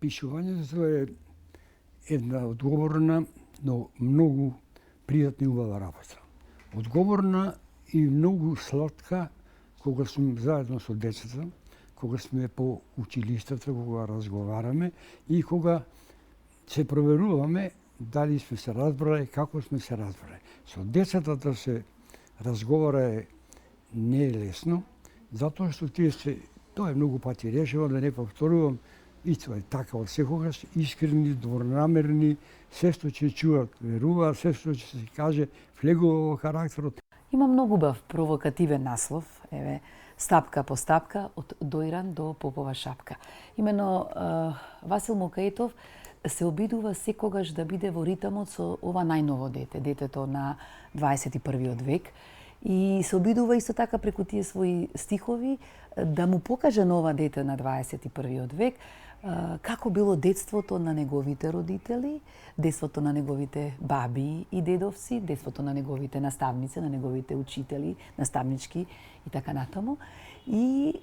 Пишувањето е една одговорна, но многу пријатна и убава работа. Одговорна и многу сладка кога сум заедно со децата, кога сме по училиштата, кога разговараме и кога се проверуваме дали сме се разбрале, како сме се разбрале. Со децата да се разговара не е лесно, затоа што тоа е многу пати решено, да не повторувам, и тоа е така од секогаш, искрени, добронамерни, се што ќе чуат, веруваат, се што ќе се каже, влегува во карактерот. Има многу убав провокативен наслов, еве, стапка по стапка, од Дојран до Попова шапка. Имено Васил Мукаетов се обидува секогаш да биде во ритамот со ова најново дете, детето на 21. век, и се обидува исто така преку тие своји стихови да му покаже на ова дете на 21. век како било детството на неговите родители, детството на неговите баби и дедовци, детството на неговите наставници, на неговите учители, наставнички и така натаму. И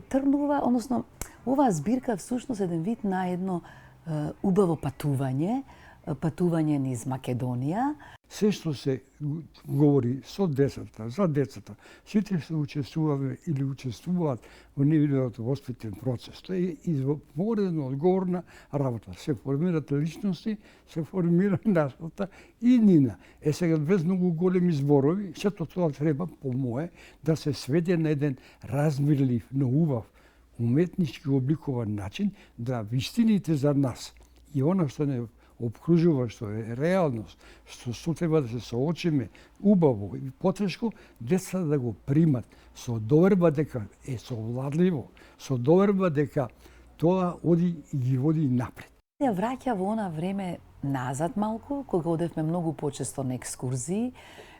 тргнува, односно, оваа збирка всушност еден вид на едно убаво патување низ Македонија. Се што се говори со децата, за децата, сите се учествуваме или учествуваат во нивниот воспитен процес. Тоа е изворена одговорна работа. Се формират личности, се формира нашата и нина. Сега без многу големи зборови, сето тоа треба, по мое, да се сведе на еден размирлив, но убав, уметнички обликован начин, да вистините за нас и она што не обкружува, што е реалност, што треба да се соочиме убаво и потешко, децата да го примат со доверба дека е совладливо, со доверба дека тоа оди и ги води напред. Ја враќа во она време назад малку, кога одевме многу почесто на екскурзии,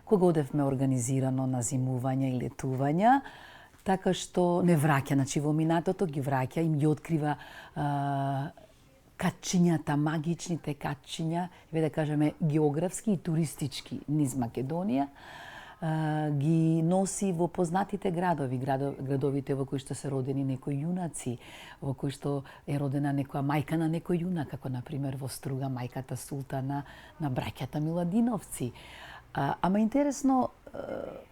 кога одевме организирано на зимувања и летувања, така што не враќа, значи во минатото ги враќа, им ги открива качињата, магичните качиња, да кажеме географски и туристички низ Македонија, ги носи во познатите градови, градовите во кои што се родени некои јунаци, во кои што е родена некоја мајка на некој јунак, како например во Струга мајката Султана на браќата Миладиновци. Ама интересно,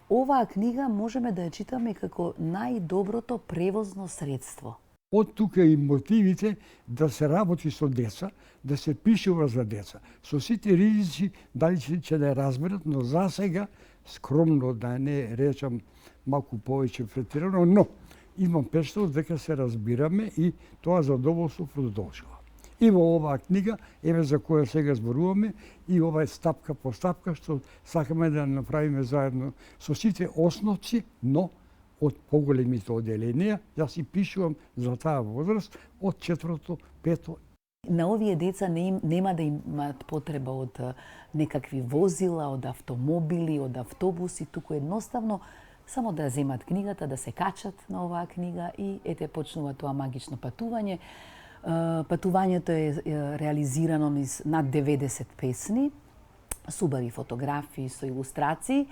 оваа книга можеме да ја читаме како најдоброто превозно средство. Од тука и мотивите да се работи со деца, да се пишува за деца. Со сите ризици, дали ќе да ја разберат, но за сега, скромно да не речам малку повеќе претирано, но имам печто дека се разбираме и тоа задоволство продолжува. И во оваа книга, еве за која сега зборуваме, и ова е стапка по стапка, што сакаме да направиме заедно со сите основци, но од поголемите оделенија, јас си пишувам за таа возраст од 4-то, 5-то. На овие деца нема да имаат потреба од некакви возила, од автомобили, од автобуси, туку едноставно само да земат книгата, да се качат на оваа книга и ете почнува тоа магично патување. Патувањето е реализирано низ над 90 песни, со убави фотографии, со илустрации,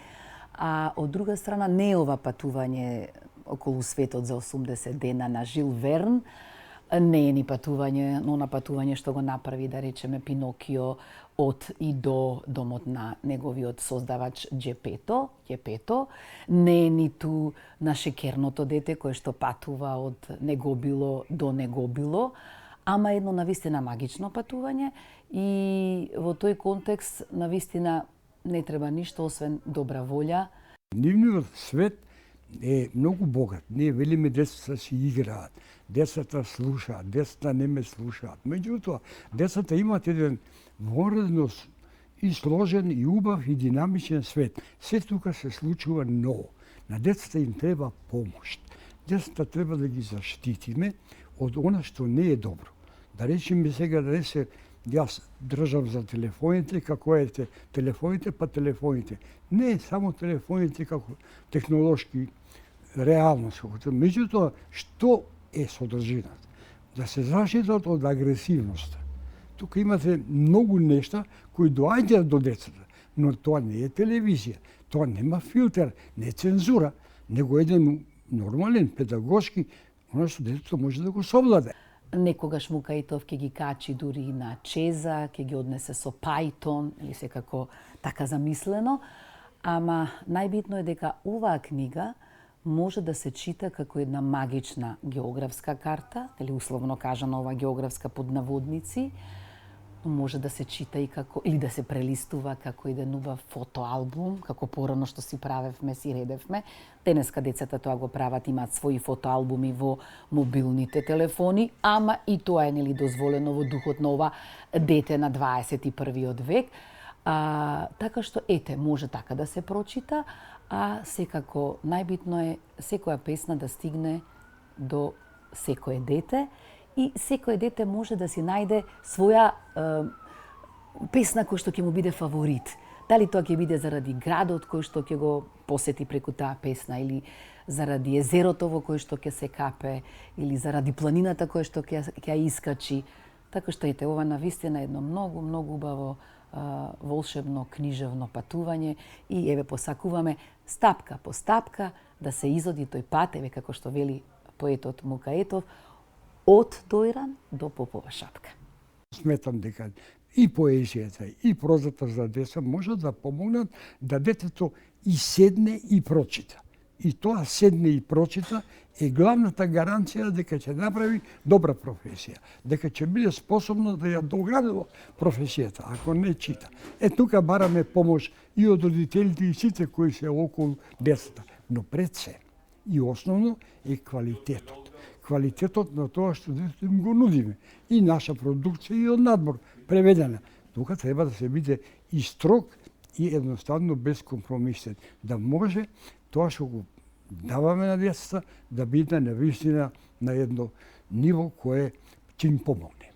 а од друга страна не е ова патување околу светот за 80 дена на Жил Верн, не е ни патување, но на патување што го направи, да речеме, Пинокио од и до домот на неговиот создавач Ѓепето, не е ниту на шекерното дете кое што патува од Негобило до Негобило, ама едно навистина магично патување и во тој контекст навистина не треба ништо освен добра волја. Нивниот свет е многу богат. Ние велиме децата си играат, децата слушаат, децата не ме слушаат. Меѓутоа, децата имаат еден воредно и сложен, и убав, и динамичен свет. Се тука се случува ново. На децата им треба помош. Децата треба да ги заштитиме од она што не е добро. Да речеме сега да не се јас држам за телефоните, како е телефоните, па телефоните. Не само телефоните како технолошки реалност. Меѓутоа, што е содржината? Да се заштитат од агресивноста. Тука имате многу нешта кои доаѓаат до децата, но тоа не е телевизија, тоа нема филтер, не е цензура, него еден нормален, педагошки, оно што детето може да го совладе. Некогаш Мукаетов ќе ги качи дури и на чеза, ќе ги однесе со Python, или секако така замислено. Ама најбитно е дека оваа книга може да се чита како една магична географска карта, или условно кажано ова географска под наводници, може да се чита и како, или да се прелистува како еден убав фотоалбум, како порано што си правевме, си редевме. Денеска децата тоа го прават, имаат своји фотоалбуми во мобилните телефони, ама и тоа е нели дозволено во духот на ова дете на 21. век. Така што, ете, може така да се прочита, а секако најбитно е секоја песна да стигне до секое дете и секое дете може да си најде своја песна која што ќе му биде фаворит. Дали тоа ќе биде заради градот кој што ќе го посети преку таа песна, или заради езерото во кој што ќе се капе, или заради планината која што ќе ја искачи. Така што, ете, ова навистина е едно многу, многу убаво волшебно книжевно патување и еве посакуваме стапка по стапка да се изоди тој пат, еве како што вели поетот Мукаетов, од Дојран до Попова шапка. Сметам дека и поезијата и прозата за деца може да помогнат да детето и седне и прочита. И тоа седне и прочита е главната гаранција дека ќе направи добра професија, дека ќе биде способно да ја доградува професијата, ако не чита. Тука бараме помош и од родителите и сите кои се околу децата. Но пред се и основно е квалитетот. Квалитетот на тоа што детето им го нудиме. И наша продукција и од надбор преведена. Тука треба да се биде и строг и едноставно безкомпромисен. Да може тоа што го даваме на децата да биде навистина на едно ниво кое ќе им помогне.